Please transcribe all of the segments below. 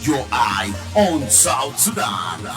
your eye on South Sudan.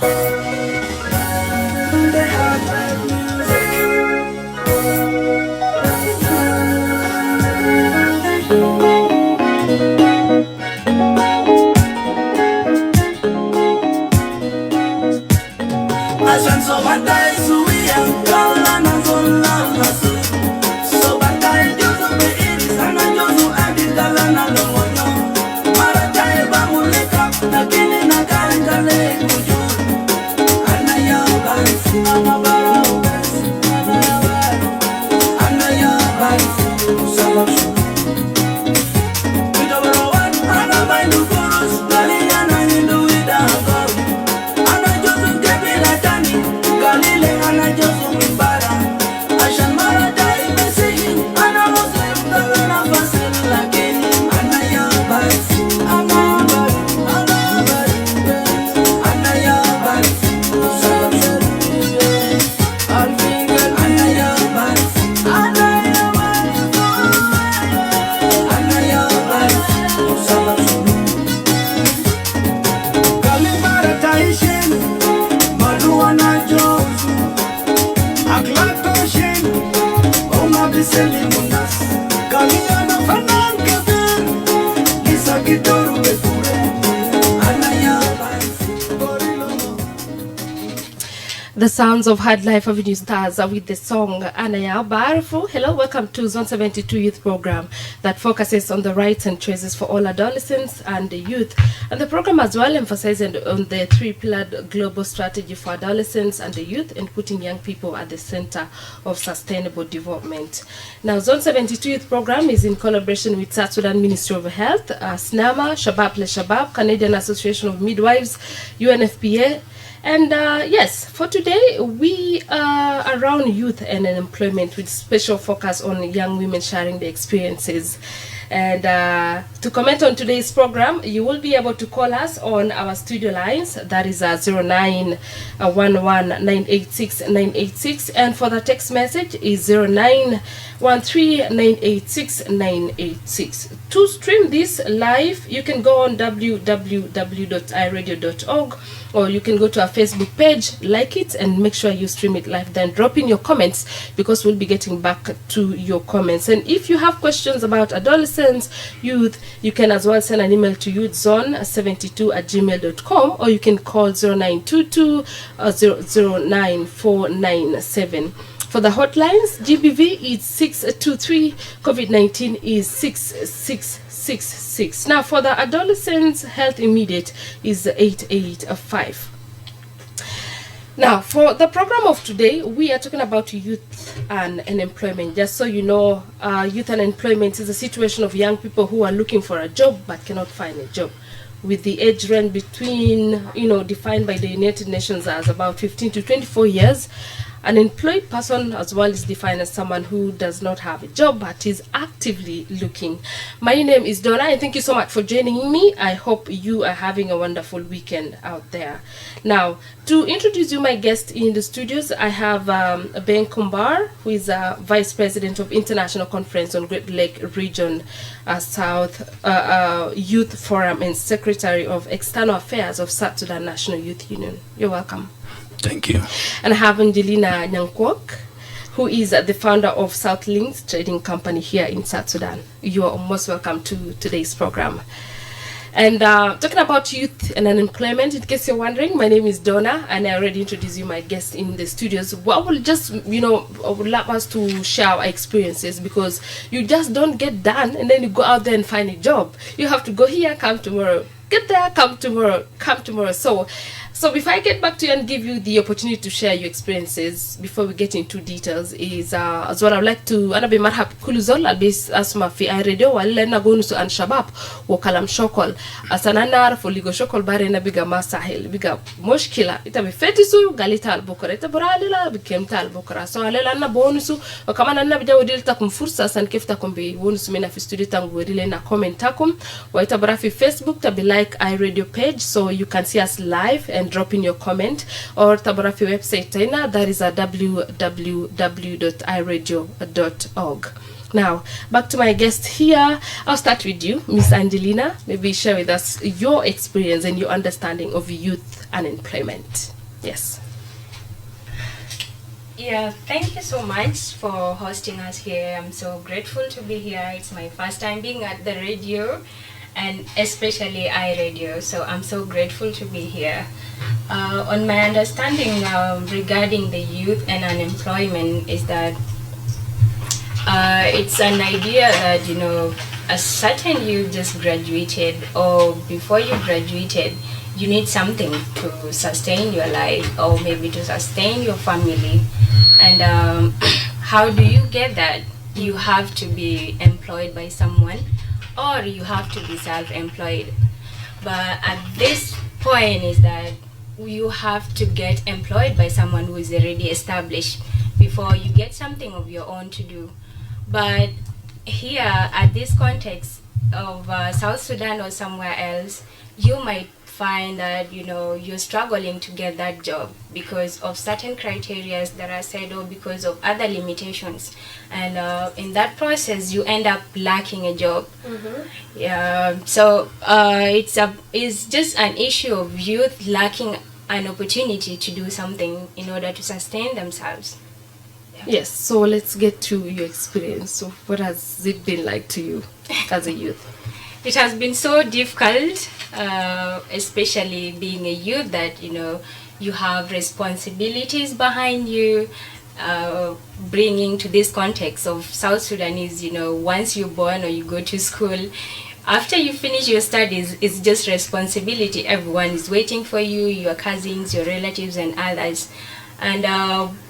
The sounds of Hard Life Avenue Stars are with the song Anaya Barfu. Hello, welcome to Zone 72 Youth Program that focuses on the rights and choices for all adolescents and the youth. And the program as well emphasizes on the three-pillared global strategy for adolescents and the youth and putting young people at the center of sustainable development. Now, Zone 72 Youth Program is in collaboration with South Sudan Ministry of Health, SNAMA, Shabab Le Shabab, Canadian Association of Midwives, UNFPA, and yes, for today, we are around youth and employment with special focus on young women sharing their experiences. And to comment on today's program, you will be able to call us on our studio lines. That is 0911-986-986. And for the text message is 0913-986-986. To stream this live, you can go on www.iradio.org, or you can go to our Facebook page, like it, and make sure you stream it live. Then drop in your comments, because we'll be getting back to your comments. And if you have questions about adolescents, youth, you can as well send an email to youthzone72@gmail.com, or you can call 0922 009 For the hotlines, GBV is 623, COVID-19 is 6666. Now, for the adolescents, health immediate is 885. Now, for the program of today, we are talking about youth and employment. Just so you know, youth and employment is a situation of young people who are looking for a job but cannot find a job, with the age range between, defined by the United Nations as about 15 to 24 years. An employed person as well is defined as someone who does not have a job but is actively looking. My name is Donna, and thank you so much for joining me. I hope you are having a wonderful weekend out there. Now, to introduce you my guest in the studios, I have Ben Kumbar, who is Vice President of International Conference on Great Lake Region South Youth Forum and Secretary of External Affairs of South Sudan National Youth Union. You're welcome. Thank you. And I have Angelina Nyankwok, who is the founder of South Links Trading Company here in South Sudan. You are most welcome to today's program. And talking about youth and unemployment, in case you're wondering, my name is Donna, and I already introduced you my guest in the studios. Well, we'll just, I would like us to share our experiences, because you just don't get done and then you go out there and find a job. You have to go here, come tomorrow, get there, come tomorrow, come tomorrow. So before I get back to you and give you the opportunity to share your experiences, before we get into details, is as well I would like to Anabi Marhab Kuluzol Albis Asma fi Radio Walena Gonusu and Shabab Wakalam Shokol Asanana for Ligo Shokol Barena Biga Masahil Biga Moshkila Itabi Fetisu Galita Albukara Itaboralila became Talbukara. So Alana Bonusu or Kamana Bida Udilta Kumfursa and Kifta Kumbi Bonus Mena Fistudita Gurile na comment takum Waitabrafi Facebook tabi like iRadio page, so you can see us live and drop in your comment, or Tabarafi website Taina, that is a www.iradio.org. Now, back to my guest here. I'll start with you, Miss Angelina. Maybe share with us your experience and your understanding of youth unemployment. Yes. Yeah, thank you so much for hosting us here. I'm so grateful to be here. It's my first time being at the radio, and especially iRadio, so I'm so grateful to be here. On my understanding regarding the youth and unemployment is that it's an idea that, you know, a certain you just graduated, or before you graduated, you need something to sustain your life, or maybe to sustain your family. And how do you get that? You have to be employed by someone, or you have to be self-employed. But at this point is that you have to get employed by someone who is already established before you get something of your own to do. But here, at this context of South Sudan or somewhere else, you might find that, you know, you're struggling to get that job because of certain criteria that are set, or because of other limitations, and in that process you end up lacking a job. Yeah, so it's just an issue of youth lacking an opportunity to do something in order to sustain themselves. Yes, so let's get to your experience. So what has it been like to you as a youth? It has been so difficult, especially being a youth, that, you know, you have responsibilities behind you. Bringing to this context of South Sudan is, you know, once you're born or you go to school, after you finish your studies, it's just responsibility. Everyone is waiting for you, your cousins, your relatives, and others. And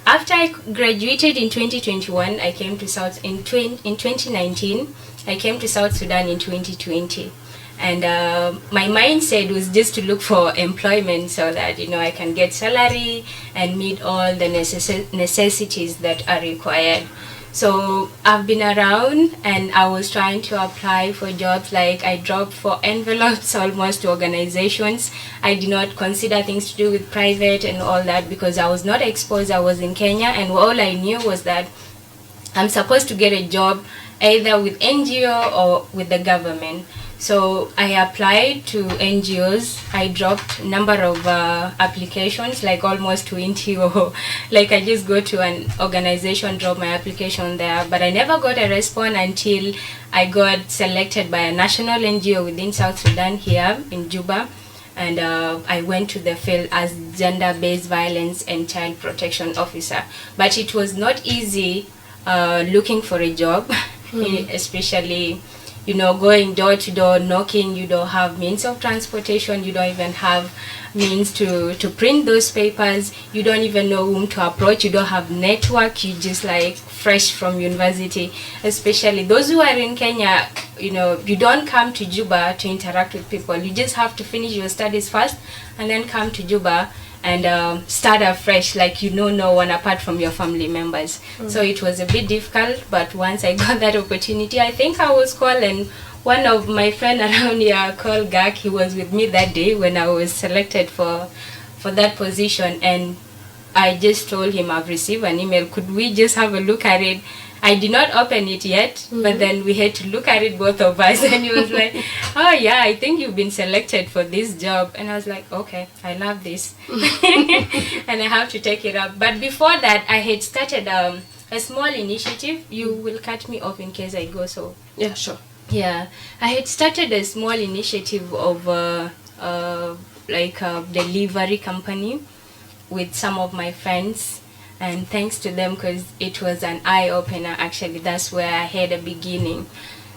after I graduated in 2021, I came to in 2019. I came to South Sudan in 2020, and my mindset was just to look for employment so that, you know, I can get salary and meet all the necessities that are required. So I've been around, and I was trying to apply for jobs. Like, I dropped for envelopes almost to organizations. I did not consider things to do with private and all that because I was not exposed. I was in Kenya, and all I knew was that I'm supposed to get a job either with NGO or with the government. So I applied to NGOs. I dropped a number of applications, like almost 20, or like I just go to an organization, drop my application there. But I never got a response until I got selected by a national NGO within South Sudan here in Juba. And I went to the field as gender-based violence and child protection officer. But it was not easy looking for a job, especially, you know, going door to door, knocking. You don't have means of transportation. You don't even have means to print those papers. You don't even know whom to approach. You don't have network. You just like fresh from university. Especially those who are in Kenya, you know, you don't come to Juba to interact with people. You just have to finish your studies first and then come to Juba and start afresh, like you know no one apart from your family members. So it was a bit difficult, but once I got that opportunity, I think I was called, and one of my friend around here called Gak, he was with me that day when I was selected for that position, and I just told him I've received an email, could we just have a look at it? I did not open it yet, but then we had to look at it, both of us, and he was like, oh yeah, I think you've been selected for this job. And I was like, okay, I love this. And I have to take it up. But before that, I had started a small initiative. You will cut me off in case I go, so. Yeah, sure. Yeah, I had started a small initiative of like a delivery company with some of my friends. And thanks to them, because it was an eye-opener, actually. That's where I had a beginning.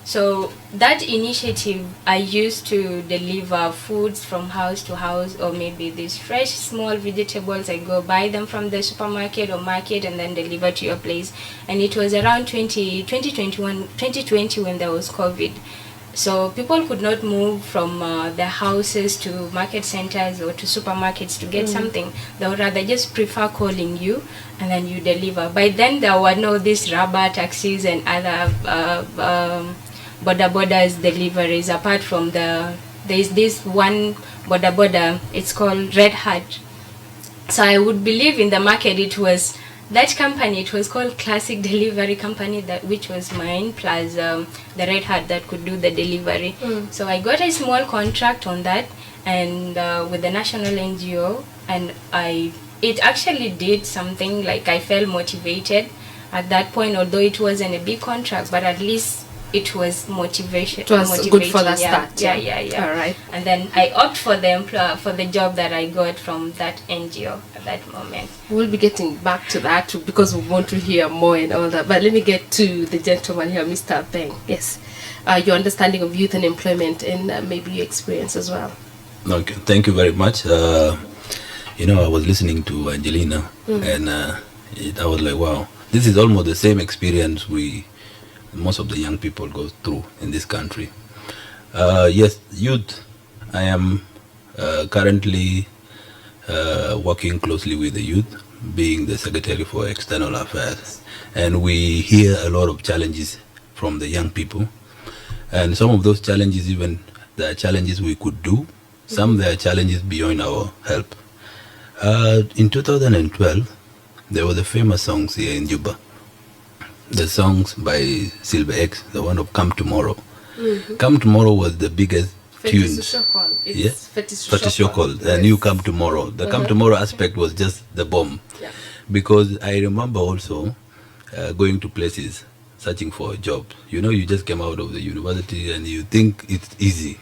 So that initiative, I used to deliver foods from house to house, or maybe these fresh small vegetables. I go buy them from the supermarket or market and then deliver to your place. And it was around 2020 when there was COVID. So people could not move from their houses to market centers or to supermarkets to get something. They would rather just prefer calling you and then you deliver. By then there were no these rubber taxis and other border deliveries, apart from there's this one border, it's called Red Hat. So I would believe in the market it was that company, it was called Classic Delivery Company, that which was mine, plus the Red Hat that could do the delivery. So I got a small contract on that, and with the national NGO, and it actually did something. Like, I felt motivated at that point, although it wasn't a big contract, but at least it was motivation. It was good for the start. Yeah. All right. And then I opted for them for the job that I got from that NGO at that moment. We'll be getting back to that too, because we want to hear more and all that. But let me get to the gentleman here, Mr. Beng. Yes, your understanding of youth and employment, and maybe your experience as well. Okay, thank you very much. I was listening to Angelina, and I was like, wow, this is almost the same experience most of the young people go through in this country. Yes, youth. I am currently working closely with the youth, being the Secretary for External Affairs, and we hear a lot of challenges from the young people, and some of those challenges, even there are challenges we could do, some there are challenges beyond our help. In 2012, there were the famous songs here in Juba. The songs by Silver X, the one of Come Tomorrow. Come Tomorrow was the biggest tunes. Yes, Fetishokol, the new Come Tomorrow. The Come Tomorrow aspect was just the bomb. Yeah. Because I remember also going to places searching for a job. You just came out of the university and you think it's easy.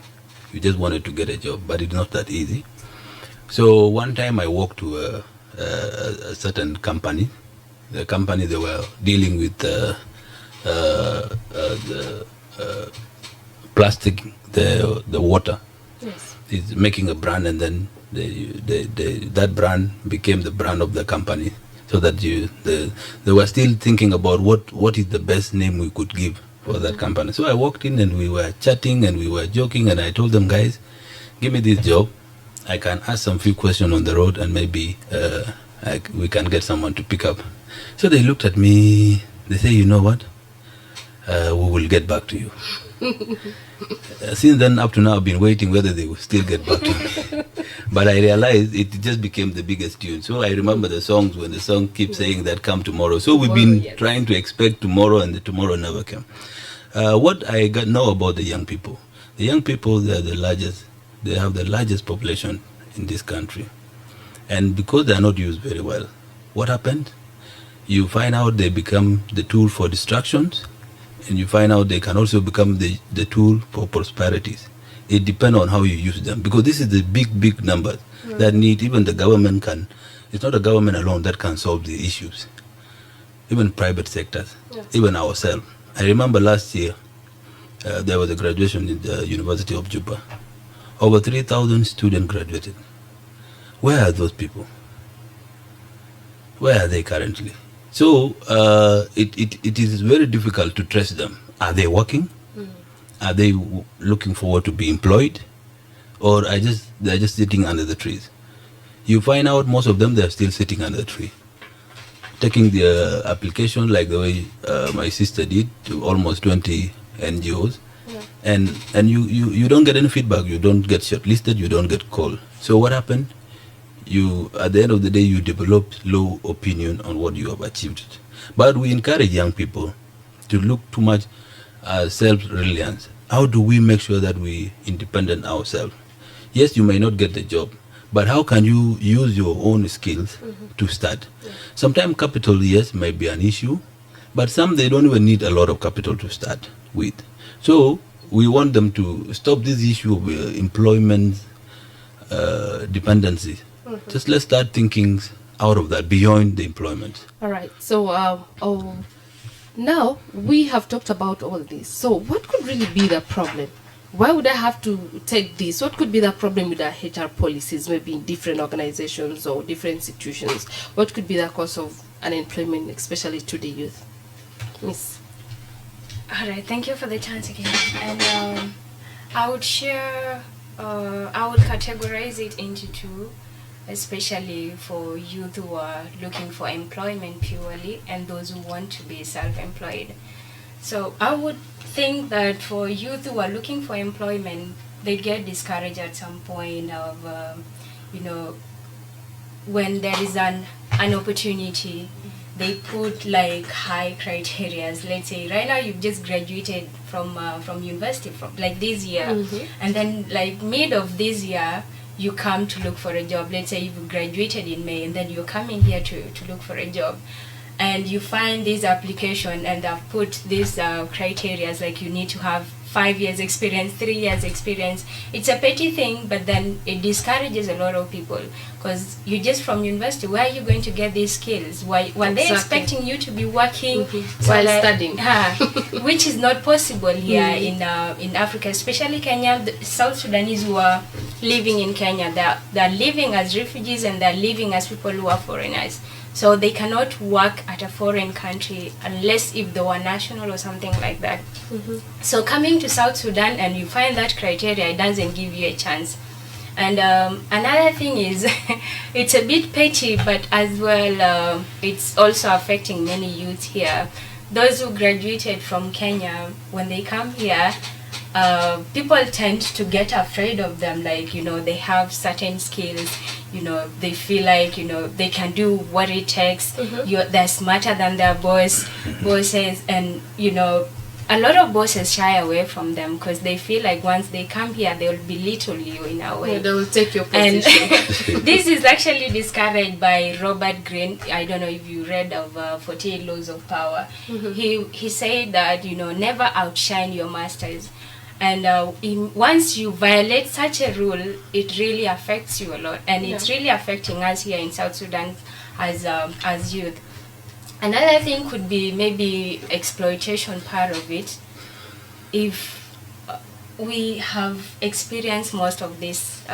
You just wanted to get a job, but it's not that easy. So one time I walked to a certain company. The company, they were dealing with the plastic, the water. Yes. It's making a brand, and then that brand became the brand of the company. So that they were still thinking about what is the best name we could give for that company. So I walked in and we were chatting and we were joking, and I told them, guys, give me this job. I can ask some few questions on the road, and maybe we can get someone to pick up. So they looked at me, they say, you know what, we will get back to you. Since then, up to now, I've been waiting whether they will still get back to me. But I realized it just became the biggest tune. So I remember the songs when the song keeps saying that come tomorrow. So we've been trying to expect tomorrow, and the tomorrow never came. What I know about the young people they have the largest population in this country. And because they are not used very well, what happened? You find out they become the tool for distractions, and you find out they can also become the tool for prosperities. It depends on how you use them, because this is the big numbers that need, even the government can, it's not the government alone that can solve the issues. Even private sectors, even ourselves. I remember last year, there was a graduation in the University of Juba. Over 3,000 students graduated. Where are those people? Where are they currently? So it is very difficult to trace them. Are they working? Are they looking forward to be employed? Or they're just sitting under the trees? You find out most of them, they're still sitting under the tree, taking the application like the way my sister did to almost 20 NGOs. And you don't get any feedback, you don't get shortlisted, you don't get called. So what happened? At the end of the day, you develop low opinion on what you have achieved. But we encourage young people to look too much at self-reliance. How do we make sure that we independent ourselves? Yes, you may not get the job, but how can you use your own skills to start? Sometimes capital, yes, might be an issue, but some they don't even need a lot of capital to start with. So we want them to stop this issue of employment dependency. Just let's start thinking out of that, beyond the employment. All right. So now we have talked about all this. So what could really be the problem? Why would I have to take this? What could be the problem with our HR policies, maybe in different organizations or different institutions? What could be the cause of unemployment, especially to the youth? Miss. All right, thank you for the chance again. And I would categorize it into two, especially for youth who are looking for employment purely and those who want to be self-employed. So I would think that for youth who are looking for employment, they get discouraged at some point of, when there is an opportunity, they put like high criteria. Let's say right now you've just graduated from university from like this year, and then like mid of this year you come to look for a job. Let's say you've graduated in May, and then you're coming here to look for a job, and you find this application and I've put these criteria, like you need to have 5 years experience, 3 years experience. It's a petty thing, but then it discourages a lot of people, because you're just from university. Where are you going to get these skills? Why were they expecting you to be working while studying? Which is not possible here in Africa, especially Kenya. The South Sudanese who are living in Kenya, they're living as refugees and they're living as people who are foreigners. So they cannot work at a foreign country unless if they were national or something like that. So coming to South Sudan and you find that criteria, it doesn't give you a chance. And another thing is, it's a bit petty, but as well, it's also affecting many youths here. Those who graduated from Kenya, when they come here, people tend to get afraid of them, like, they have certain skills, they feel like, they can do what it takes, they're smarter than their bosses, and, a lot of bosses shy away from them because they feel like once they come here, they will belittle you in a way. Yeah, they will take your position. And this is actually discouraged by Robert Greene. I don't know if you read of 48 Laws of Power. He said that, never outshine your masters. And once you violate such a rule, it really affects you a lot. And it's really affecting us here in South Sudan as youth. Another thing could be maybe exploitation part of it. If we have experienced most of these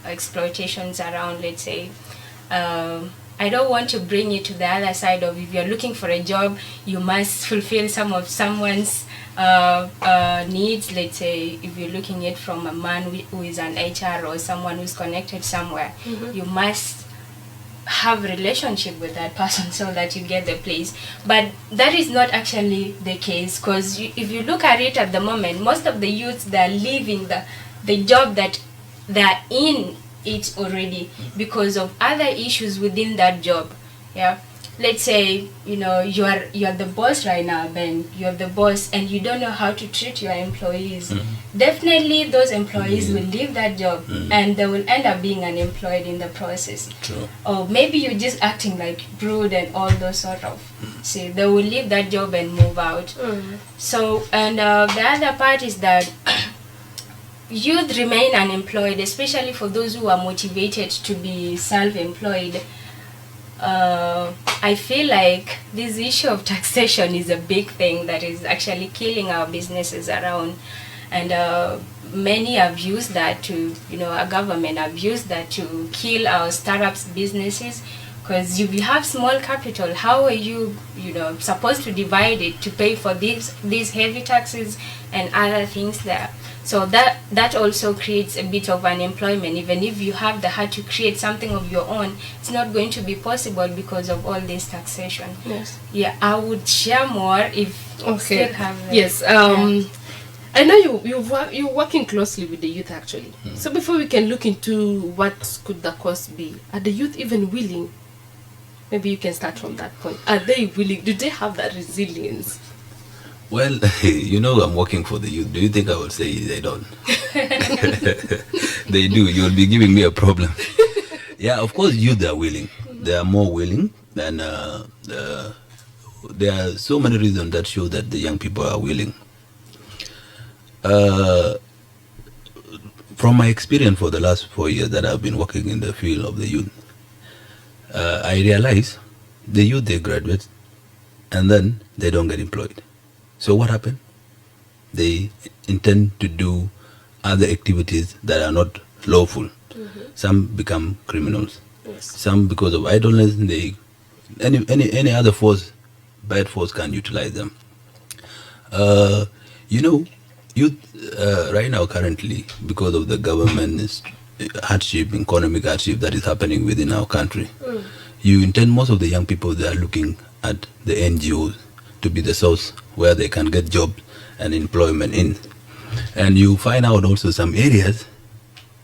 exploitations around, let's say, I don't want to bring it to the other side of, if you're looking for a job, you must fulfill some of someone's needs. Let's say if you're looking at from a man who is an HR or someone who's connected somewhere, you must have a relationship with that person so that you get the place. But that is not actually the case, because if you look at it at the moment, most of the youths, they're leaving the job that they're in it already because of other issues within that job. Let's say you're the boss right now, Ben. You're the boss and you don't know how to treat your employees. Definitely those employees will leave that job and they will end up being unemployed in the process. True. Or maybe you're just acting like rude and all those sort of. See, they will leave that job and move out. So, and the other part is that youth remain unemployed, especially for those who are motivated to be self-employed. I feel like this issue of taxation is a big thing that is actually killing our businesses around, and many have used that to, our government have used that to kill our startups businesses. Because if you have small capital, how are you, supposed to divide it to pay for these heavy taxes and other things there? So that also creates a bit of unemployment. Even if you have the heart to create something of your own, it's not going to be possible because of all this taxation. Yes. Yeah, I would share more if okay. still have the, yes. I know you're working closely with the youth actually. So before we can look into what could the cost be, are the youth even willing? Maybe you can start from that point. Are they willing? Do they have that resilience? Well, I'm working for the youth. Do you think I would say they don't? They do. You'll be giving me a problem. Yeah, of course, youth are willing. They are more willing than... there are so many reasons that show that the young people are willing. From my experience for the last 4 years that I've been working in the field of the youth, I realize the youth, they graduate and then they don't get employed. So what happened? They intend to do other activities that are not lawful. Some become criminals. Yes. Some, because of idleness, any other force, bad force can utilize them. Youth right now currently, because of the government's hardship, economic hardship that is happening within our country, you intend most of the young people, they are looking at the NGOs to be the source where they can get jobs and employment in. And you find out also some areas,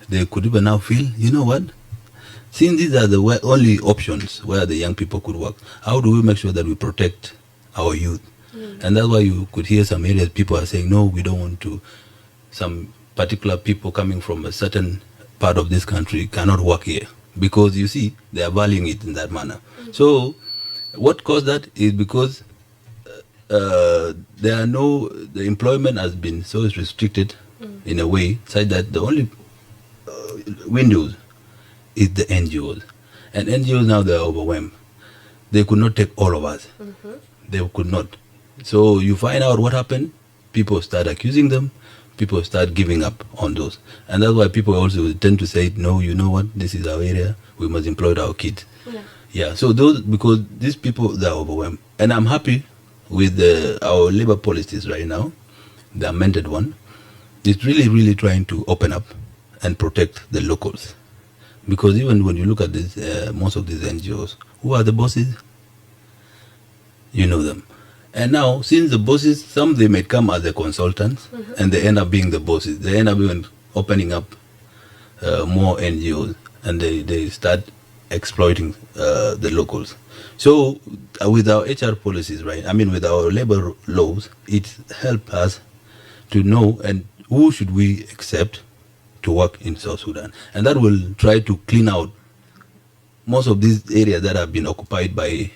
they could even now feel, you know what, Since these are the only options where the young people could work, how do we make sure that we protect our youth? And that's why you could hear some areas people are saying, no, we don't want to. Some particular people coming from a certain part of this country cannot work here because you see they are valuing it in that manner. So what caused that is because the employment has been so restricted in a way such that the only windows is the NGOs. And NGOs now they're overwhelmed. They could not take all of us. They could not. So you find out what happened, people start accusing them, people start giving up on those. And that's why people also tend to say, no, you know what, this is our area, we must employ our kids. Yeah, so those, because these people, they're overwhelmed. And I'm happy with our labor policies right now, the amended one. It's really, really trying to open up and protect the locals. Because even when you look at this, most of these NGOs, who are the bosses? You know them. And now, since the bosses, some they may come as the consultants, and they end up being the bosses. They end up even opening up more NGOs, and they start exploiting the locals. So, with our HR policies, right? I mean, with our labor laws, it helps us to know and who should we accept to work in South Sudan, and that will try to clean out most of these areas that have been occupied by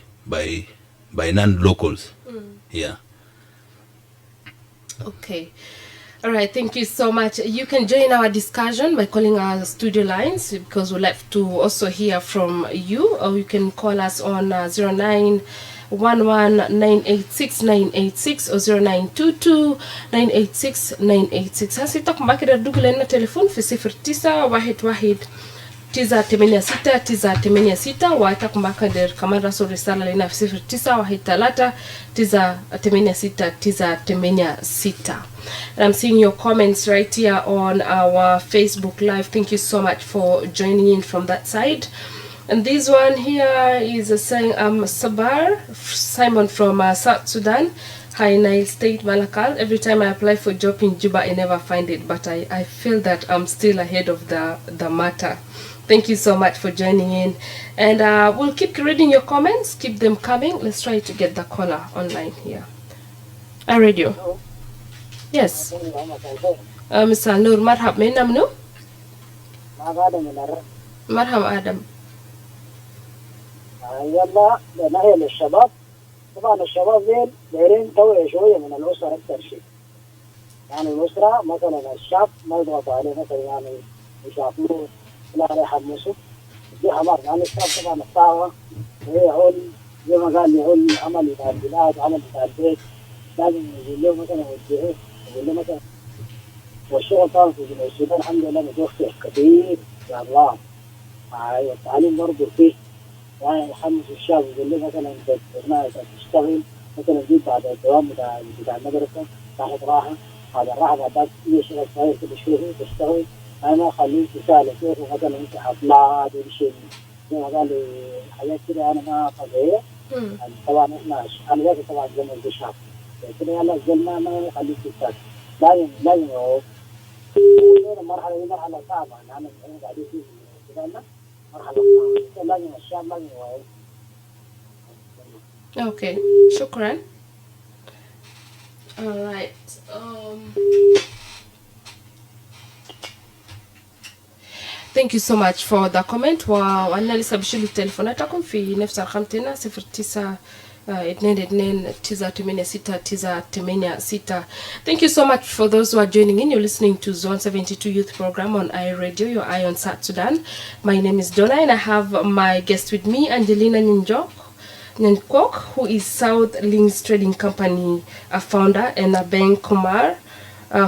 non-locals. Yeah. Okay. All right. Thank you so much. You can join our discussion by calling our studio lines because we'd like to also hear from you. Or you can call us on 0911-986-986 or 0922-986-986. Hasi takumbaki da dugu lena telefon fi 0911 986 watakumbaka der kamera so risala lena fi 0913 986. And I'm seeing your comments right here on our Facebook Live. Thank you so much for joining in from that side. And this one here is saying, Sabar Simon from South Sudan. Hi, Nile State, Malakal. Every time I apply for a job in Juba, I never find it. But I feel that I'm still ahead of the matter. Thank you so much for joining in. And we'll keep reading your comments. Keep them coming. Let's try to get the caller online here. Radio. Hello. Yes. Mr. Nur, marhab, may nam no? Marhab Adam. يلا نهي للشباب. طبعا الشباب ذيل دايرين توعية شوية من الأسرة أكثر شيء. يعني الأسرة مثلا الشاب ما يضغط عليه مثلا يعني يشافوه لا يحمسه. دي حمار يعني الشاب طبعا الطاعة وهي هول زي ما قال لي هول عمل بتاع البلاد عمل بتاع البيت لازم يقول له مثلا وجهه يقول له مثلا والشغل طبعا في جنوب السودان الحمد لله متوفر كثير يا الله. التعليم برضه فيه يعني يحمس الشاب يقول له مثلا انت تشتغل مثلا جيت بعد الدوام بتاع المدرسه تاخذ راحه هذا الراحه بعد اي شغل صغير كل شوي تشتغل انا خليك تسال كيف مثلا انت حفلات ولا شيء زي ما قال لي حاجات كده انا ما طبيعيه طبعا احنا انا لازم طبعا زي ما الشاب كده يلا زي ما خليك تسال لازم هو المرحله دي مرحله صعبه يعني انا قاعدين في كده Okay, shukran. All right. Thank you so much for the comment. وأنا لسه بشيل تليفوناتكم في نفس الرقم تنا 0992-986-986. Thank you so much for those who are joining in. You're listening to Zone 72 Youth Program on iRadio, your eye on South Sudan. My name is Donna and I have my guest with me, Angelina Nyankok, who is South Links Trading Company founder, and Ben Kumar,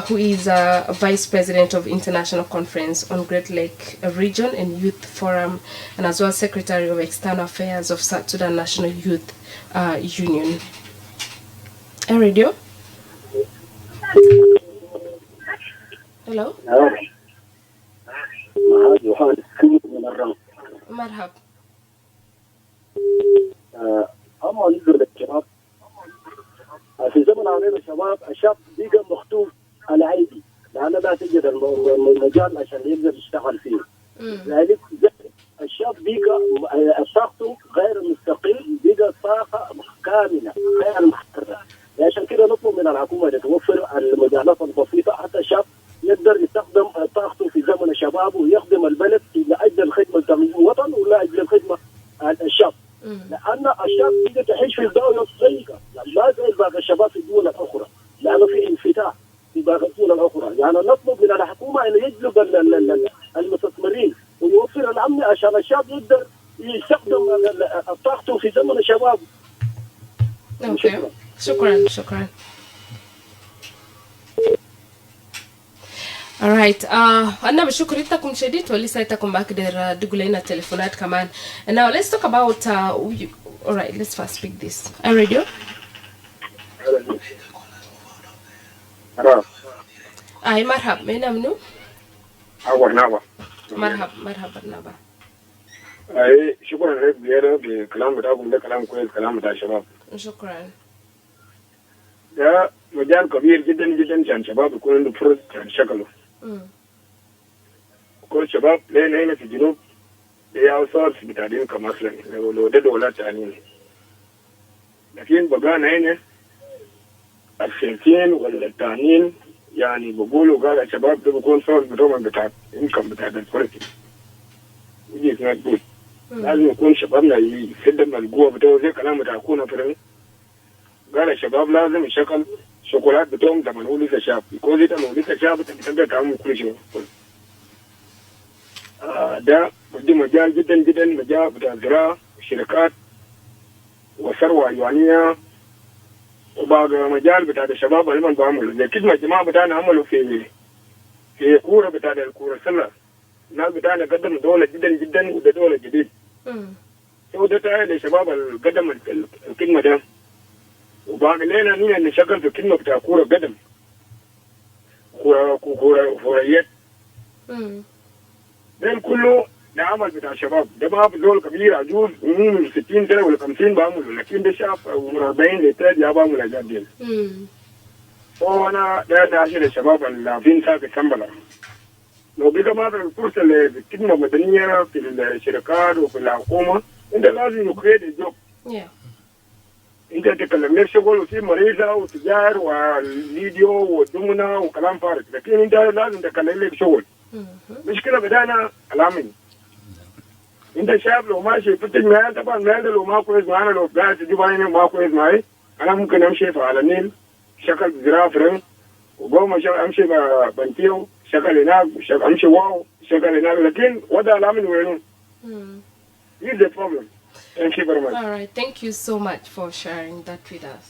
who is Vice President of International Conference on Great Lake Region and Youth Forum, and as well Secretary of External Affairs of South Sudan National Youth Union. Radio. Hello. مرحب. هم نزلوا للشباب في زمن علينا الشاب بيقى مخطوف على ايدي لانه لا تجد المجال عشان يقدر يشتغل فيه. ذلك الشاب بقى طاقته غير مستقل، بقى طاقه كامله غير محدده. عشان كده نطلب من الحكومه ان توفر المجالات البسيطه حتى الشاب يقدر يستخدم طاقته في زمن شبابه ويخدم البلد لاجل خدمه الوطن ولا اجل خدمه الشاب. لان الشاب يقدر تعيش في الدوله ضيقه، لا زي باقي الشباب في الدول الاخرى، لانه في انفتاح في باقي الدول الاخرى. يعني نطلب من الحكومه ان يجلب المستثمرين ويوفر الامن عشان الشاب يقدر يستخدم طاقته في زمن شبابه. اوكي، شكرا. alright. أنا بشكر لكم شديد ولسه لكم بقدر تقول لنا تليفونات كمان. And now let's talk about alright, let's first speak this. Radio. أي مرحبا، من منو؟ نابا. مرحبا نابا. أي شكرا لك زيادة بكلام بتاعكم، ده كلام كويس، كلام بتاع الشباب. شكرا. ده مجال كبير جدا جدا عشان الشباب يكون عنده فرص عشان شكله. كل شباب لين هنا في الجنوب هي أوصار في بتاعين كمثلا لو ده دولات ثانيين، لكن بقانا هنا السنتين ولا الثانيين يعني بقولوا قال الشباب ده بيكون صار بتوع بتاع إنكم بتاع الفرق ودي كانت بول. لازم يكون شبابنا يخدم القوة بتوعه زي كلام بتاع كونا فرق. قال الشباب لازم يشكل شوكولات بتوعهم لما هو لسه شاب، يكون زي لما لسه شاب تقدر تعمل كل شيء. ده بدي مجال جدا جدا، مجال بتاع الزراعة والشركات والثروة الحيوانية، وباقي مجال بتاع الشباب اللي بعملوا زي كده. الجماعة بتاعنا عملوا في كورة بتاع الكورة سلة، الناس بتاعنا قدموا دولة جدا جدا وده دولة جديد. وده تعالى للشباب اللي قدم الكلمة ده، وباقي لنا نينا نشغل في الكلمة بتاع كورة قدم كوريات. ده كله ده عمل بتاع الشباب، ده ما بدول كبير عجوز من 60 سنة ولا 50 بعمله، لكن ده شاب عمر 40 لتاج يا بعمل الحاجات دي. وانا ده عشان الشباب اللي فين ساكت سنبلة لو بقى ما الفرصة للخدمة المدنية في الشركات وفي الحكومة، انت لازم يكريت الجوب. انت تتكلم لك شغل وفي مريضة وتجار والفيديو والدمنة وكلام فارغ، لكن انت لازم تتكلم لك شغل. مشكلة بدانا العمل. انت شاب لو ماشي فتش مال، طبعا مال لو ما كويس معانا، لو قاعد تجيب عيني ما كويس معي، انا ممكن امشي على النيل شكل زراعة فرن، وقوم امشي بنتيو شكل هناك، امشي واو شكل هناك، لكن وضع العمل وينه؟ Here's the problem. Thank you very much. All right, thank you so much for sharing that with us.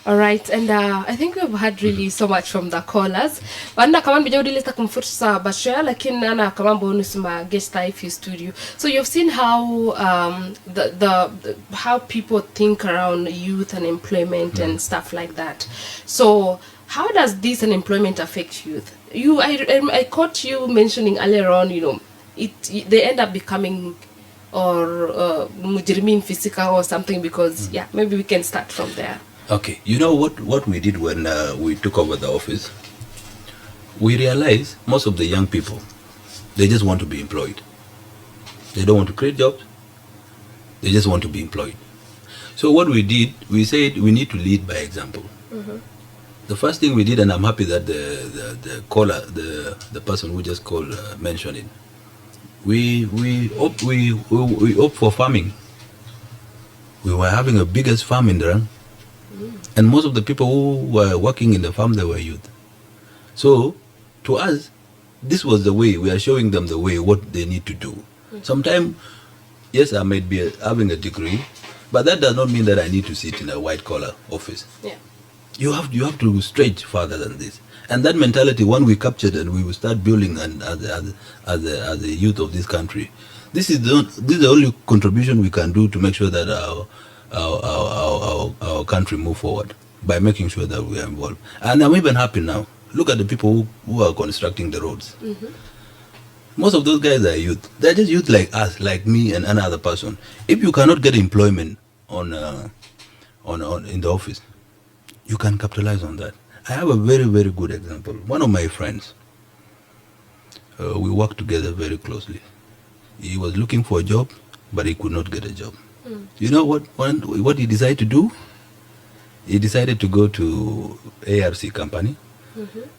All right, and I think we've had really so much from the callers. وأنا كمان بجاودي لسه كم فرصة بشير، لكن أنا كمان بونس مع guest في studio. So you've seen how how people think around youth and employment and stuff like that. So how does this unemployment affect youth? I caught you mentioning earlier on, you know, they end up becoming or mujrimin physical or something because yeah, maybe we can start from there. Okay, you know what we did when we took over the office? We realized most of the young people, they just want to be employed. They don't want to create jobs. They just want to be employed. So what we did, we said we need to lead by example. The first thing we did, and I'm happy that the caller, the person who just called mentioned it. We opt for farming. We were having a biggest farm in Durham. And most of the people who were working in the farm, they were youth. So, to us, this was the way, we are showing them the way, what they need to do. Sometimes, yes, I might be having a degree, but that does not mean that I need to sit in a white-collar office. Yeah. You have to stretch further than this. And that mentality, when we captured and we will start building as the youth of this country, this is the only contribution we can do to make sure that our country move forward, by making sure that we are involved. And I'm even happy now. Look at the people who are constructing the roads. Most of those guys are youth. They're just youth like us, like me and another person. If you cannot get employment in the office, you can capitalize on that. I have a very, very good example. One of my friends, we worked together very closely. He was looking for a job, but he could not get a job. You know what he decided to do? He decided to go to ARC company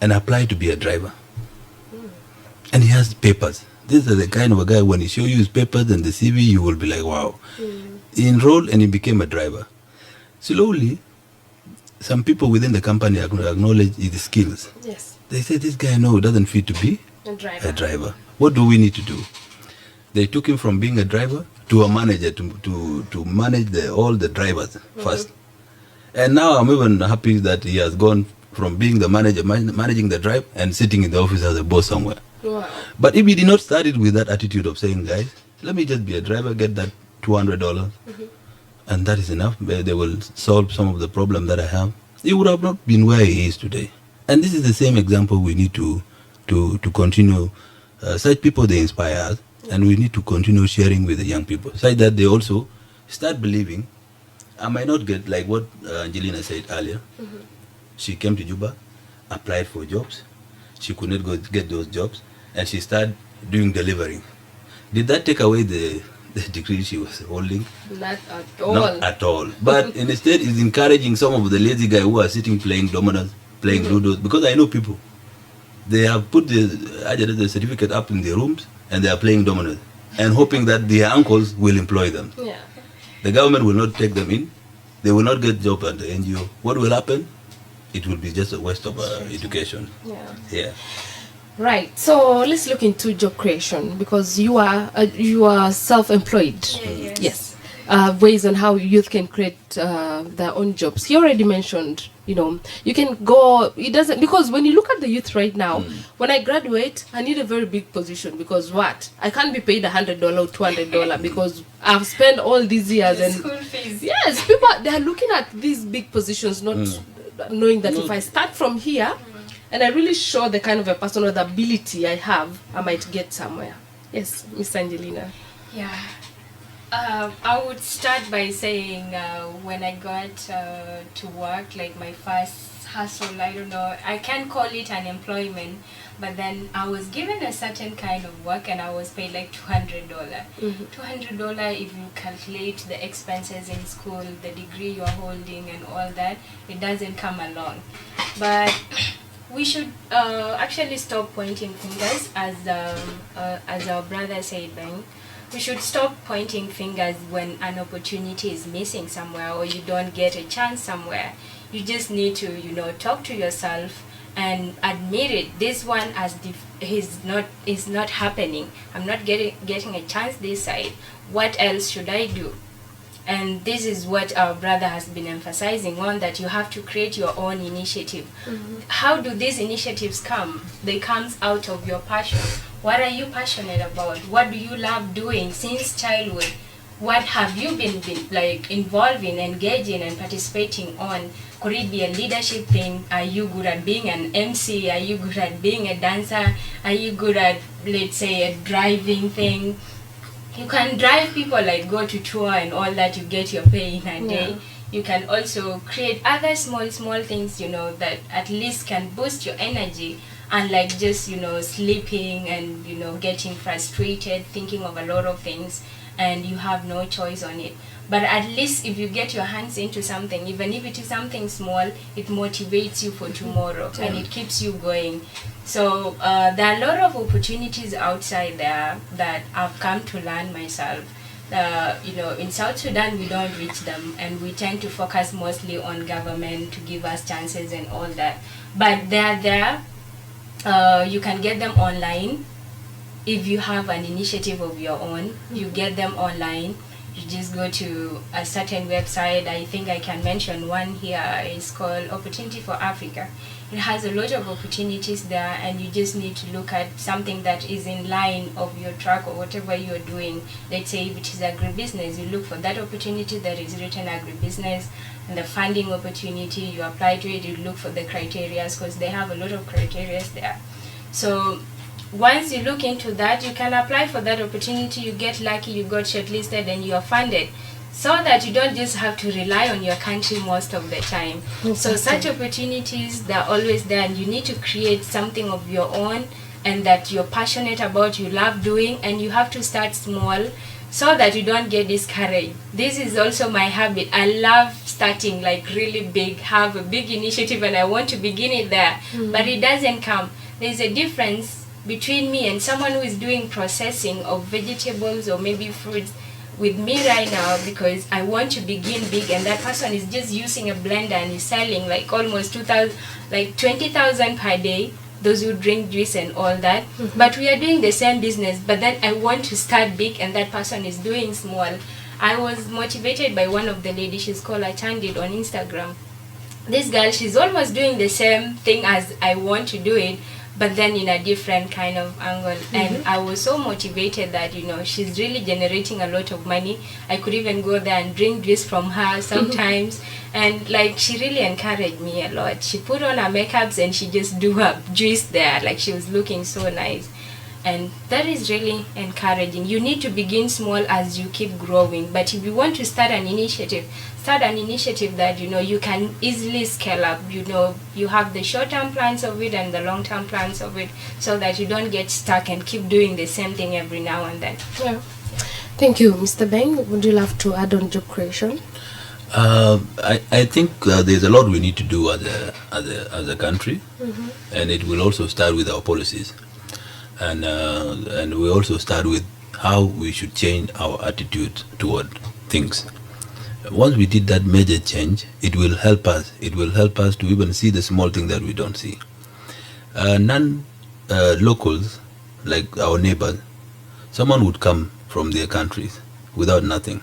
and apply to be a driver. And he has papers. This is the kind of a guy, when he show you his papers and the CV, you will be like, wow. He enrolled and he became a driver. Slowly, some people within the company acknowledge his skills. Yes. They say, this guy, no, doesn't fit to be a driver. What do we need to do? They took him from being a driver to a manager to manage all the drivers first. And now I'm even happy that he has gone from being the manager, managing the drive, and sitting in the office as a boss somewhere. Wow. But if he did not start it with that attitude of saying, guys, let me just be a driver, get that $200, and that is enough, they will solve some of the problem that I have, he would have not been where he is today. And this is the same example we need to continue. Such people, they inspire us, and we need to continue sharing with the young people, such that they also start believing. I might not get, like what Angelina said earlier. She came to Juba, applied for jobs. She could not get those jobs, and she started doing delivering. Did that take away the degree she was holding? Not at all. Not at all. But instead, it's encouraging some of the lazy guys who are sitting playing dominoes, playing ludos. Because I know people, they have put the certificate up in their rooms, and they are playing dominoes, and hoping that their uncles will employ them. Yeah. The government will not take them in. They will not get job at the NGO. What will happen? It will be just a waste of education. Yeah. Right. So let's look into job creation, because you are self-employed. Yes. Ways on how youth can create their own jobs. He already mentioned, you can go. It doesn't, because when you look at the youth right now, when I graduate, I need a very big position, because what? I can't be paid $100 or $200 because I've spent all these years and School fees. yes, people they are looking at these big positions, not knowing that if I start from here and I really show the kind of a person or the ability I have, I might get somewhere. Yes, Miss Angelina. Yeah. I would start by saying when I got to work, like my first hustle, I don't know, I can't call it an employment, but then I was given a certain kind of work and I was paid like $200. $200, if you calculate the expenses in school, the degree you're holding and all that, it doesn't come along. But we should actually stop pointing fingers, as our brother said, Ben. We should stop pointing fingers when an opportunity is missing somewhere or you don't get a chance somewhere. You just need to, talk to yourself and admit it. This one is not happening. I'm not getting a chance this side. What else should I do? And this is what our brother has been emphasizing on, that you have to create your own initiative. How do these initiatives come? They come out of your passion. What are you passionate about? What do you love doing since childhood? What have you been like involved in, engaging and participating on? Could it be a leadership thing? Are you good at being an MC? Are you good at being a dancer? Are you good at, let's say, a driving thing? You can drive people, like go to tour and all that, you get your pay in a day. You can also create other small things, that at least can boost your energy, unlike just, sleeping and, getting frustrated, thinking of a lot of things, and you have no choice on it. But at least if you get your hands into something, even if it is something small, it motivates you for tomorrow and it keeps you going. So there are a lot of opportunities outside there that I've come to learn myself. In South Sudan, we don't reach them, and we tend to focus mostly on government to give us chances and all that. But they're there. You can get them online. If you have an initiative of your own, you get them online. You just go to a certain website. I think I can mention one here. It's called Opportunity for Africa. It has a lot of opportunities there, and you just need to look at something that is in line of your track or whatever you're doing. Let's say if it is agribusiness, you look for that opportunity that is written agribusiness, and the funding opportunity, you apply to it, you look for the criteria, because they have a lot of criteria there. So once you look into that, you can apply for that opportunity, you get lucky, you got shortlisted and you are funded. so that you don't just have to rely on your country most of the time. Exactly. So such opportunities, they're always there, and you need to create something of your own and that you're passionate about, you love doing, and you have to start small so that you don't get discouraged. This is also my habit. I love starting like really big, have a big initiative, and I want to begin it there, but it doesn't come. There's a difference between me and someone who is doing processing of vegetables or maybe fruits with me right now, because I want to begin big, and that person is just using a blender and is selling like almost 2,000, like 20,000 per day, those who drink juice and all that. But we are doing the same business, but then I want to start big and that person is doing small. I was motivated by one of the ladies, she's called Chandid on Instagram. This girl, she's almost doing the same thing as I want to do it, but then in a different kind of angle. And I was so motivated that, you know, she's really generating a lot of money. I could even go there and drink juice from her sometimes. And like, she really encouraged me a lot. She put on her makeups and she just do her juice there, like she was looking so nice. And that is really encouraging. You need to begin small as you keep growing, but if you want to start an initiative that, you know, you can easily scale up. You know, you have the short-term plans of it and the long-term plans of it, so that you don't get stuck and keep doing the same thing every now and then. Yeah. Thank you, Mr. Beng. Would you love to add on job creation? I think there's a lot we need to do as a country, and it will also start with our policies, and we also start with how we should change our attitude toward things. Once we did that major change, it will help us. It will help us to even see the small thing that we don't see. Non-locals, like our neighbors, someone would come from their countries without nothing.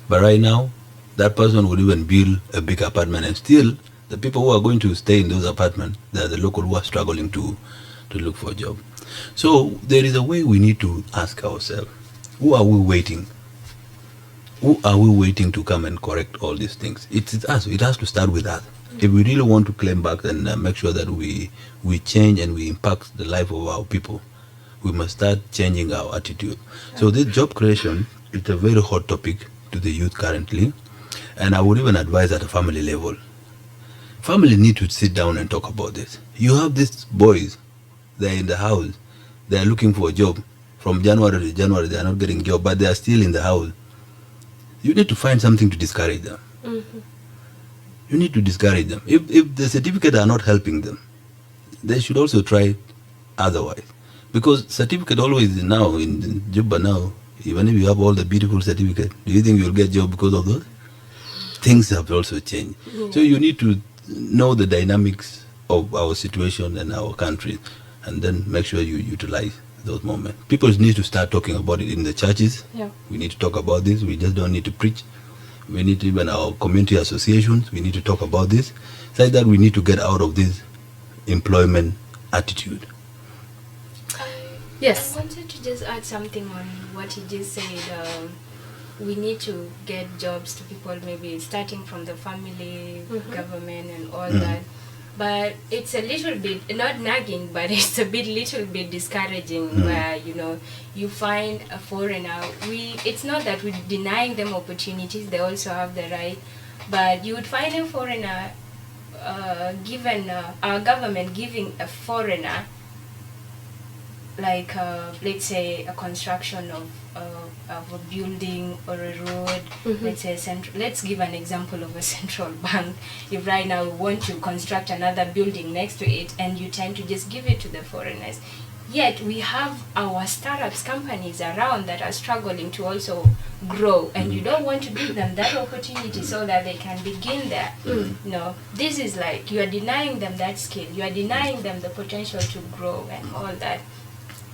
But right now, that person would even build a big apartment, and still, the people who are going to stay in those apartments, they are the local who are struggling to look for a job. So there is a way we need to ask ourselves, who are we waiting? Who are we waiting to come and correct all these things? It's us. It has to start with us. If we really want to claim back and make sure that we change and we impact the life of our people, we must start changing our attitude. So this job creation is a very hot topic to the youth currently, and I would even advise at a family level. Family need to sit down and talk about this. You have these boys, they're in the house, they're looking for a job. From January to January, they're not getting a job, but they're still in the house. You need to find something to discourage them. You need to discourage them. If the certificates are not helping them, they should also try otherwise. Because certificate always now, in Juba now, even if you have all the beautiful certificate, do you think you'll get a job because of those? Things have also changed. So you need to know the dynamics of our situation and our country, and then make sure you utilize those moments. People need to start talking about it in the churches. Yeah. We need to talk about this. We just don't need to preach. We need to, even our community associations, we need to talk about this. It's like that we need to get out of this employment attitude. Yes. I wanted to just add something on what you just said. We need to get jobs to people, maybe starting from the family, government and all that. But it's a little bit, not nagging, but it's a little bit discouraging where, you know, you find a foreigner. It's not that we're denying them opportunities, they also have the right, but you would find a foreigner, given our government giving a foreigner, like, let's say, a construction of a building or a road, let's say let's give an example of a central bank. If right now we want to construct another building next to it, and you tend to just give it to the foreigners, yet we have our startups companies around that are struggling to also grow, and you don't want to give them that opportunity so that they can begin there. No, this is like you are denying them that skill, you are denying them the potential to grow and all that.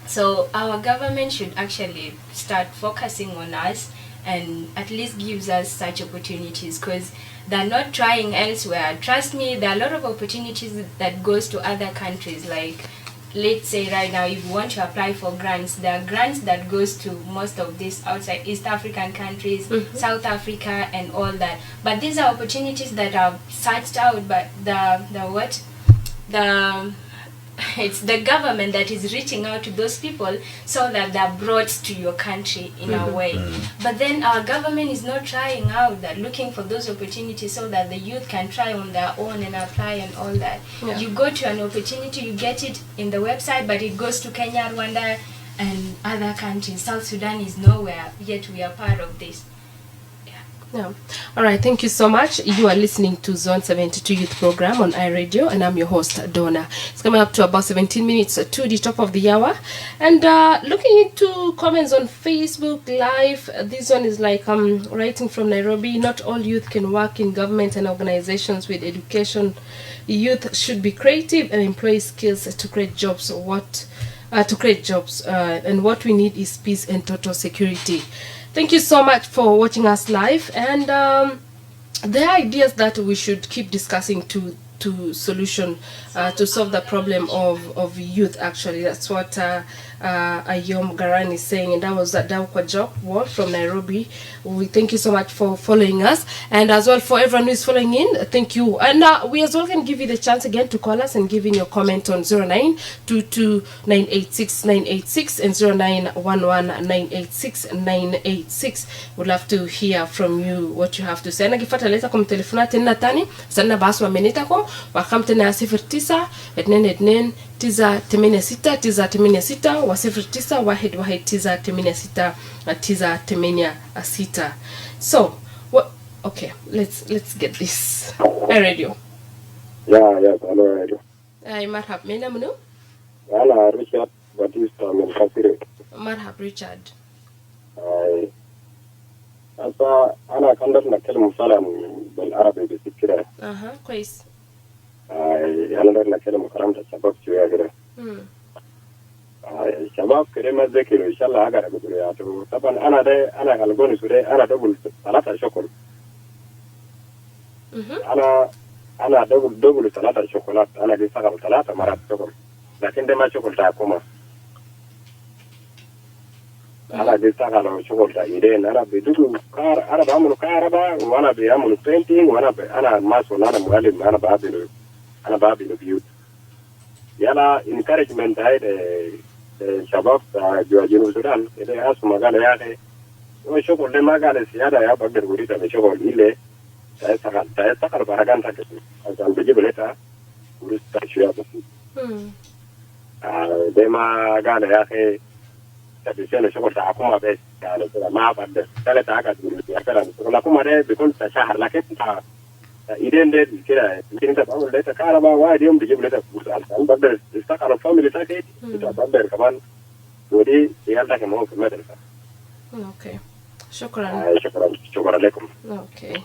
So our government should actually start focusing on us and at least gives us such opportunities, because they're not trying elsewhere. Trust me, there are a lot of opportunities that goes to other countries. Like, let's say right now, if you want to apply for grants, there are grants that goes to most of these outside East African countries, South Africa and all that. But these are opportunities that are searched out by it's the government that is reaching out to those people so that they're brought to your country in a way. But then our government is not trying out that, looking for those opportunities so that the youth can try on their own and apply and all that. You go to an opportunity, you get it in the website, but it goes to Kenya, Rwanda, and other countries. South Sudan is nowhere, yet we are part of this. Yeah. All right. Thank you so much. You are listening to Zone 72 Youth Program on iRadio, and I'm your host, Donna. It's coming up to about 17 minutes to the top of the hour. And looking into comments on Facebook Live, this one is like writing from Nairobi. Not all youth can work in government and organizations with education. Youth should be creative and employ skills to create jobs. And what we need is peace and total security. Thank you so much for watching us live, and there are ideas that we should keep discussing to solution to solve the problem of youth. Actually, that's what Ayom Garan is saying, and that was Daukwa Job Wall from Nairobi. We thank you so much for following us, and as well for everyone who is following in, thank you. And we as well can give you the chance again to call us and give in your comment on 0922986986 and 0911986986. We'd love to hear from you what you have to say. Nagifata leta kum telefona tena tani sana baswa menita kum wakam tena 09 22 tiza 86 tiza 86 wa 09 wahid wahid tiza 86 tiza 86. So what? Okay, let's get this. Radio. Yeah, hello radio. Ay marhab, mena munu? Ana Richard Batista min Kasire. Marhab Richard. Ay. Asa ana kandat na kalmu salam bil arabi bisikira. Aha, كويس. أنا بدنا نتكلم كلام الشباب شوية كده. الشباب كده ما ذكروا إن شاء الله أقدر أقول يا تو. طبعا أنا غلبوني سوري أنا دبل 3 شوكول. أنا دبل 3 شوكولات. أنا بيشتغل 3 مرات شوكول. لكن ده ما شوكول تاكوما. أنا بيشتغل شوكول تايدين. أنا بدو كار. أنا بعمل كهرباء وأنا بعمل painting وأنا ماسون. أنا معلم. أنا بعمل بيوت. يلا encouragement هاي الشباب جنوب السودان كده أسمع قال يا أخي هو شغل ده ما قال السيادة يا بقدر قريت من شغل إله تأثر بحاجات تكتب عشان بجيب لها ورث شوية بس ده ما قال يا أخي تبيسين شغل تحكم بس يعني ما بقدر ثلاثة عقد من الأكلة لكم ده بيكون شهر لكن إيدين ده كده يمكن أنت بعمل ده كهرباء واحد يوم بيجيب لك فلوس ألفين بقدر تستقر الفاميلي تاعك أنت بقدر كمان ودي عيالك كمان في المدرسة. أوكي شكرا. شكرا لكم. أوكي.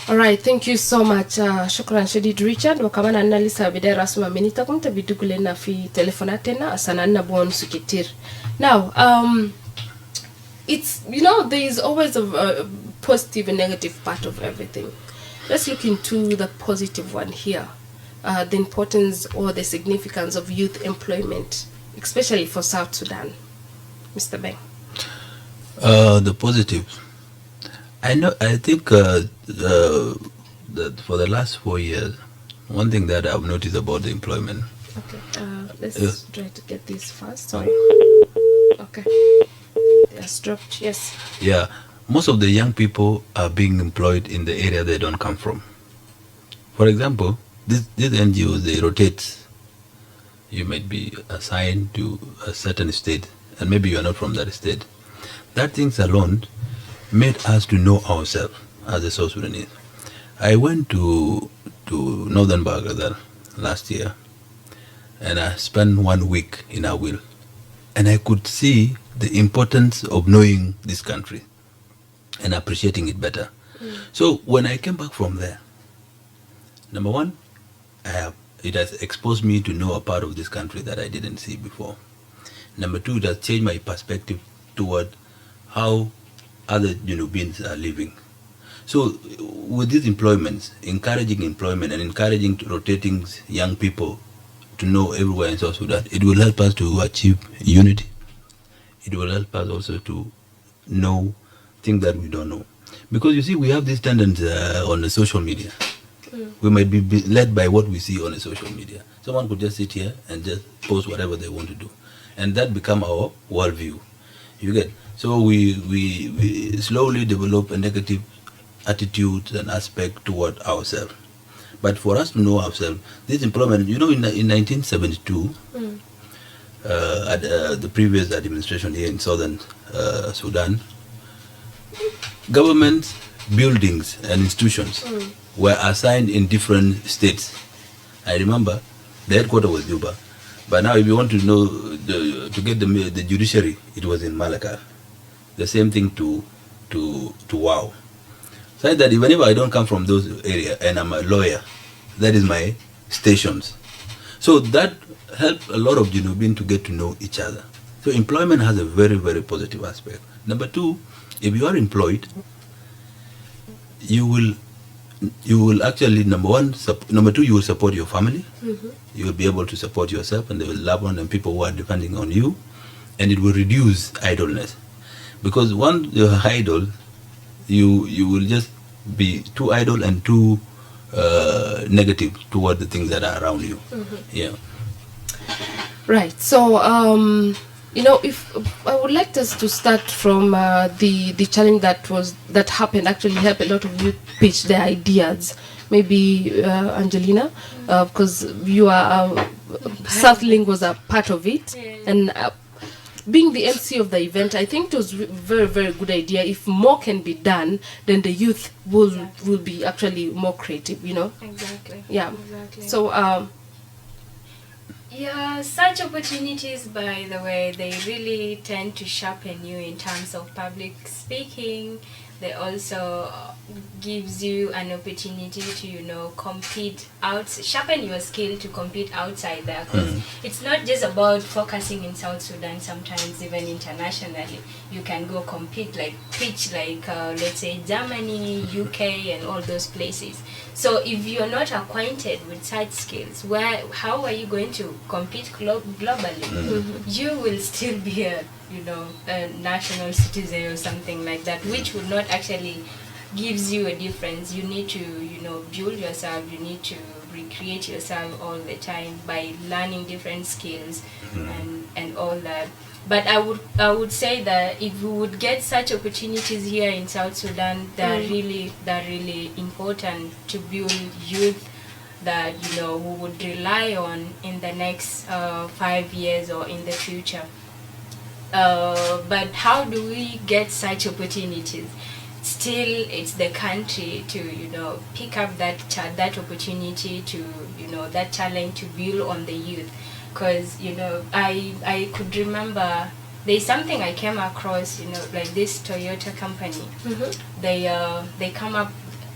Alright, thank you so much. Shukran Shadid Richard. Wakamana na lisa bidai rasma minita kumta bidugule na fi telefonatena asana na buon sukitir. Now, it's, there is always a positive and negative part of everything. Let's look into the positive one here. The importance or the significance of youth employment, especially for South Sudan. Mr. Beng. The positive. I think that for the last 4 years, one thing that I've noticed about the employment. Okay, let's try to get this fast. Sorry. Okay. Yes, dropped. Yes. Yeah, most of the young people are being employed in the area they don't come from. For example, these NGOs, they rotate. You might be assigned to a certain state, and maybe you are not from that state. That things alone made us to know ourselves as a South Sudanese. I went to Northern Baghdad last year, and I spent 1 week in Awil, and I could see the importance of knowing this country and appreciating it better. So when I came back from there, number one, it has exposed me to know a part of this country that I didn't see before. Number two, it has changed my perspective toward how other Junubians are living. So with these employments, encouraging employment and encouraging rotating young people to know everywhere in South Sudan, it will help us to achieve unity. It will help us also to know things that we don't know. Because you see, we have this tendency on the social media. We might be led by what we see on the social media. Someone could just sit here and just post whatever they want to do, and that become our worldview. You get? So we slowly develop a negative attitude and aspect toward ourselves. But for us to know ourselves, this employment, in 1972, at the previous administration here in southern Sudan, government buildings and institutions were assigned in different states. I remember the headquarters was Juba, but now if you want to know to get the judiciary, it was in Malakal. The same thing to Wow. So that even if I don't come from those areas and I'm a lawyer, that is my stations. So that helped a lot of Junubin to get to know each other. So employment has a very, very positive aspect. Number two, if you are employed, you will actually, number two, you will support your family. You will be able to support yourself and the loved one and people who are depending on you, and it will reduce idleness. Because once you're idle, you will just be too idle and too negative toward the things that are around you. Yeah. Right. So, if I would like us to start from the challenge that happened, actually helped a lot of you pitch their ideas. Maybe Angelina, because you are Southling was a part of it, and being the MC of the event, I think it was very, very good idea. If more can be done, then the youth will be actually more creative. Exactly. Yeah. Exactly. So. Yeah, such opportunities, by the way, they really tend to sharpen you in terms of public speaking. They also gives you an opportunity to, compete sharpen your skill to compete outside there. Because it's not just about focusing in South Sudan. Sometimes even internationally, you can go compete, pitch let's say Germany, UK, and all those places. So if you're not acquainted with such skills, how are you going to compete globally? You will still be a national citizen or something like that, which will not actually gives you a difference. You need to, build yourself. You need to recreate yourself all the time by learning different skills and all that. But I would say that if we would get such opportunities here in South Sudan, they're really important to build youth that we would rely on in the next 5 years or in the future. But how do we get such opportunities? Still, it's the country to pick up that opportunity to that challenge to build on the youth. Because I could remember there's something I came across, like this Toyota company. They come up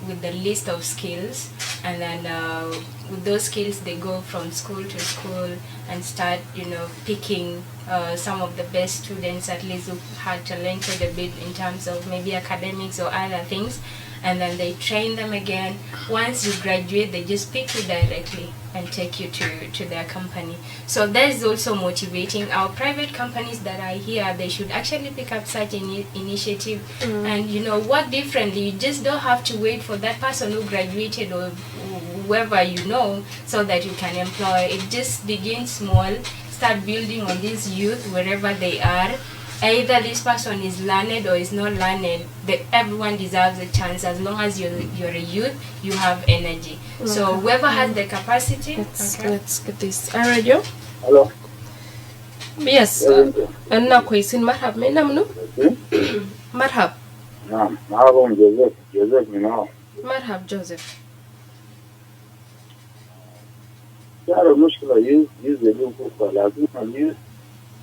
with the list of skills, and then with those skills they go from school to school and start picking some of the best students, at least who had talented a bit in terms of maybe academics or other things, and then they train them again. Once you graduate, they just pick you directly and take you to their company. So that is also motivating. Our private companies that are here, they should actually pick up such an initiative and work differently. You just don't have to wait for that person who graduated or whoever so that you can employ. It just begins small. Start building on this youth wherever they are. Either this person is learned or is not learned, everyone deserves a chance. As long as you're a youth, you have energy. So whoever has the capacity. Let's get this. Radio? Hello. Yes. أنا كويسين. مرحب. مين منو؟ مرحب. نعم. معكم جوزيف من هون. مرحب جوزيف. يعني المشكلة يزيد يوقف لكن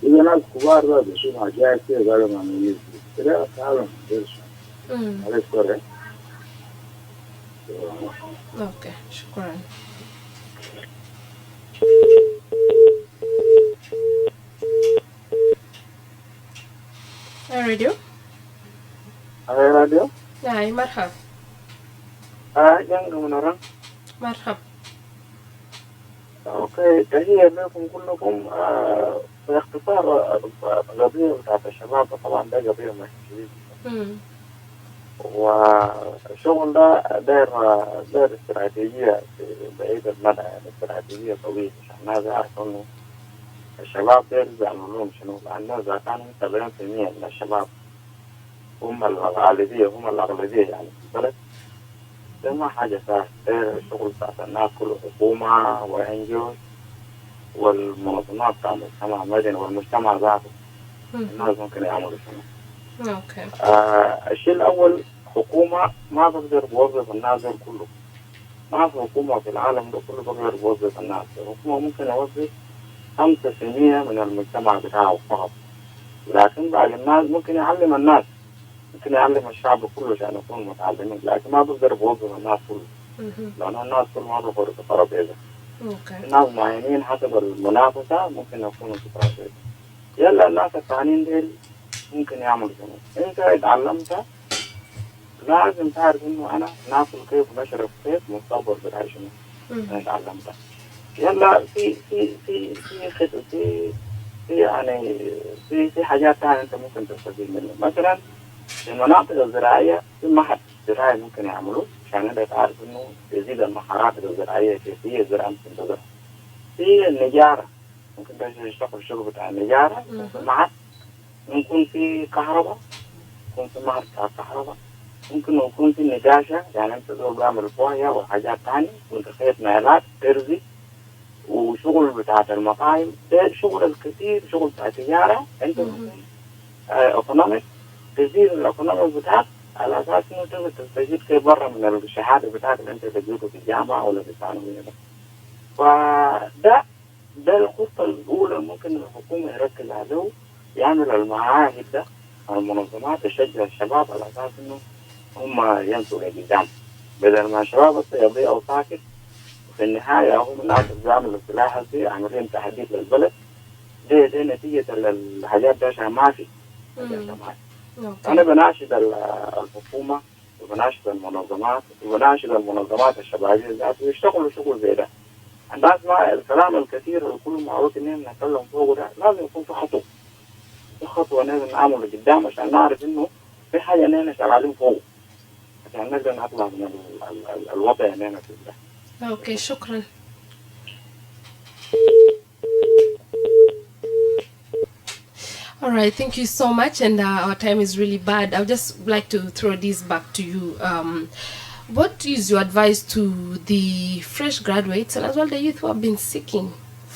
إذا ناس كبار ذا بشوف حاجات كده قالوا ما نيجي كده تعالوا ندرس على الكورة. أوكي شكرا. راديو؟ راديو؟ نعم مرحب. جنگ منورة. مرحب. اوكي تحية لكم كلكم. باختصار القضية بتاعت الشباب طبعا ده قضية مهمة جدا. وشغل ده داير استراتيجية بعيد المدى، يعني استراتيجية طويلة عشان الناس يعرفوا إنه الشباب داير يعملوا لهم شنو، لأنه إذا كان 70% من الشباب هم الغالبية، هم الأغلبية يعني في البلد، ده ما حاجة سهلة. داير الشغل بتاعت الناس كله، حكومة وإنجوز والمنظمات بتاع المجتمع المدني والمجتمع ذاته، الناس ممكن يعملوا شنو. اوكي. الشيء الأول، حكومة ما بقدر توظف الناس دول كله، ما في حكومة في العالم ده كله بقدر توظف الناس. الحكومة ممكن يوظف 5% من المجتمع بتاعه فقط، لكن باقي الناس ممكن يعلم الناس، ممكن يعلم الشعب كله عشان يكونوا متعلمين، لكن ما بقدر يوظف الناس كله، لأن الناس كله ما بيخرجوا في ترابيزة. الناس معينين حسب المنافسة ممكن يكونوا في ترابيزة. يلا الناس الثانيين ديل ممكن يعملوا شنو؟ انت اتعلمت لازم تعرف انه انا ناكل كيف ونشرب كيف مستقبل بتاعي شنو. انا اتعلمت. يلا في يعني في حاجات ثانيه انت ممكن تستفيد منها. مثلا في المناطق الزراعيه في معهد زراعي ممكن يعملوه عشان انت تعرف انه يزيد المهارات الزراعيه، كيفيه الزراعه ممكن تزرع. في النجاره ممكن تشتغل الشغل بتاع النجاره في معهد. ممكن في كهرباء، ممكن في معهد بتاع الكهرباء. ممكن يكون في نقاشة، يعني انت دول بعمل فوهية وحاجات تانية، وانت خيط نايلات ترزي، وشغل بتاعت المطاعم، ده شغل الكثير، شغل بتاع تجارة. انت ممكن ايكونوميك تزيد الايكونوميك بتاعك على اساس انه تقدر تستفيد كيف برا من الشهادة بتاعك اللي انت تجيبه في الجامعة ولا في الثانوية. ده الخطة الأولى ممكن الحكومة يركز عليه، يعمل المعاهد ده، المنظمات تشجع الشباب على أساس إنه هم يمشوا لقدام، بدل ما الشباب بس يضيعوا ساكت، وفي النهاية هم الناس اللي بيعملوا السلاح دي عاملين تحديث للبلد. دي نتيجة الحاجات دي عشان ما في. أنا بناشد الحكومة وبناشد المنظمات الشبابية ذات يشتغلوا شغل زي ده. الناس ما الكلام الكثير اللي كله معروف إننا نتكلم فوقه ده، لازم يكون في خطوة لازم نعمل قدام عشان نعرف إنه في حاجة إننا شغالين فوق عشان نقدر نطلع من الوضع إننا فيه ده. اوكي، شكرا. All right, thank you so much, and our time is really bad. I would just like to throw this back to you. What is your advice to the fresh graduates and as well the youth who have been seeking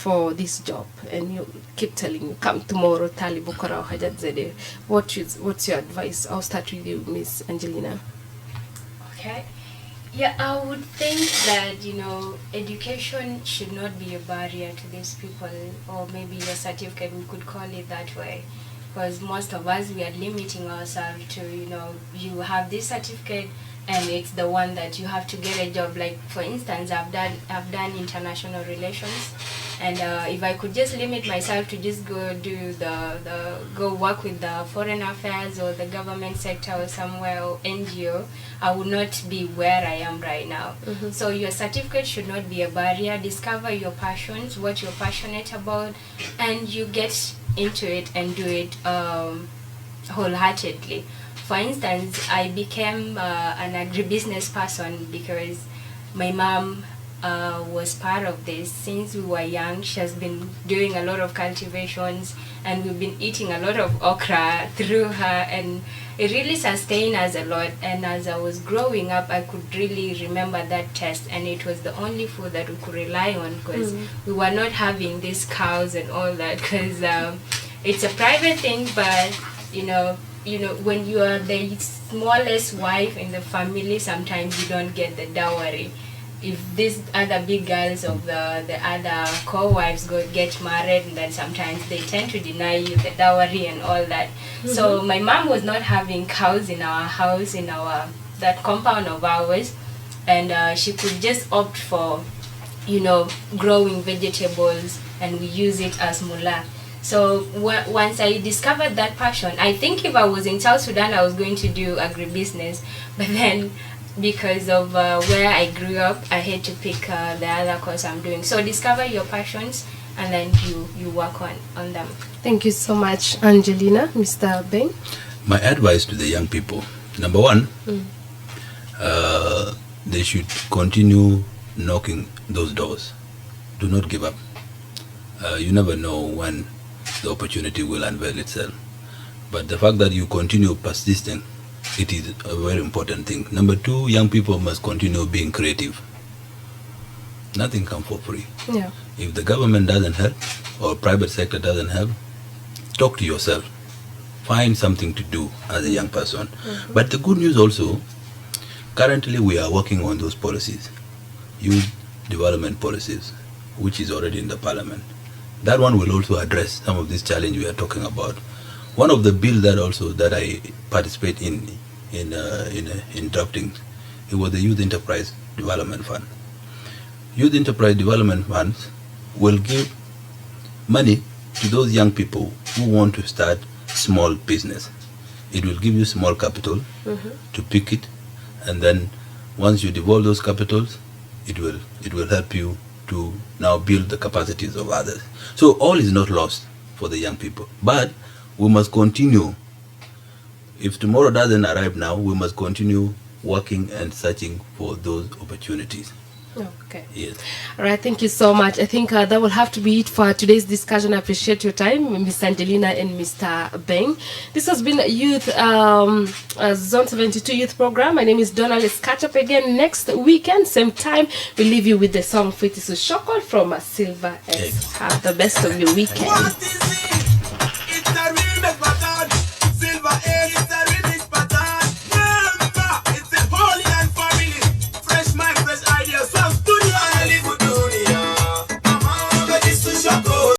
for this job, and you keep telling you come tomorrow, Tali Bukara or Hajat Zede? What's your advice? I'll start with you, Miss Angelina. Okay. Yeah, I would think that, education should not be a barrier to these people, or maybe a certificate, we could call it that way. Because most of us, we are limiting ourselves to, you have this certificate and it's the one that you have to get a job. Like, for instance, I've done international relations, and if I could just limit myself to just go do go work with the foreign affairs or the government sector or somewhere, or NGO, I would not be where I am right now. So your certificate should not be a barrier. Discover your passions, what you're passionate about, and you get into it and do it wholeheartedly. For instance, I became an agribusiness person because my mom was part of this since we were young. She has been doing a lot of cultivations, and we've been eating a lot of okra through her, and it really sustained us a lot. And as I was growing up, I could really remember that taste, and it was the only food that we could rely on, because we were not having these cows and all that, because it's a private thing. But when you are the smallest wife in the family, sometimes you don't get the dowry. If these other big girls of the other co-wives get married, and then sometimes they tend to deny you the dowry and all that. So my mom was not having cows in our house, in that compound of ours, and she could just opt for, growing vegetables, and we use it as mullah. So once I discovered that passion, I think if I was in South Sudan, I was going to do agribusiness. But then, because of where I grew up, I had to pick the other course I'm doing. So discover your passions, and then you work on them. Thank you so much, Angelina. Mr. Beng? My advice to the young people Number one, they should continue knocking those doors. Do not give up. You never know when the opportunity will unveil itself. But the fact that you continue persisting, it is a very important thing. Number two, young people must continue being creative. Nothing comes for free. Yeah. If the government doesn't help or private sector doesn't help, talk to yourself. Find something to do as a young person. But the good news also, currently we are working on those policies, youth development policies, which is already in the parliament. That one will also address some of this challenge we are talking about. One of the bills that I participate in drafting, it was the Youth Enterprise Development Fund. Youth Enterprise Development Funds will give money to those young people who want to start small business. It will give you small capital to pick it, and then once you develop those capitals, it will help you to now build the capacities of others. So all is not lost for the young people, but we must continue. If tomorrow doesn't arrive now, we must continue working and searching for those opportunities. Okay. Yes. All right. Thank you so much. I think that will have to be it for today's discussion. I appreciate your time, Ms. Angelina and Mr. Beng. This has been Youth Zone 72 Youth Program. My name is Donald. Let's catch up again next weekend, same time. We leave you with the song Fitisu Shokol from Silver S. Have the best of your weekend.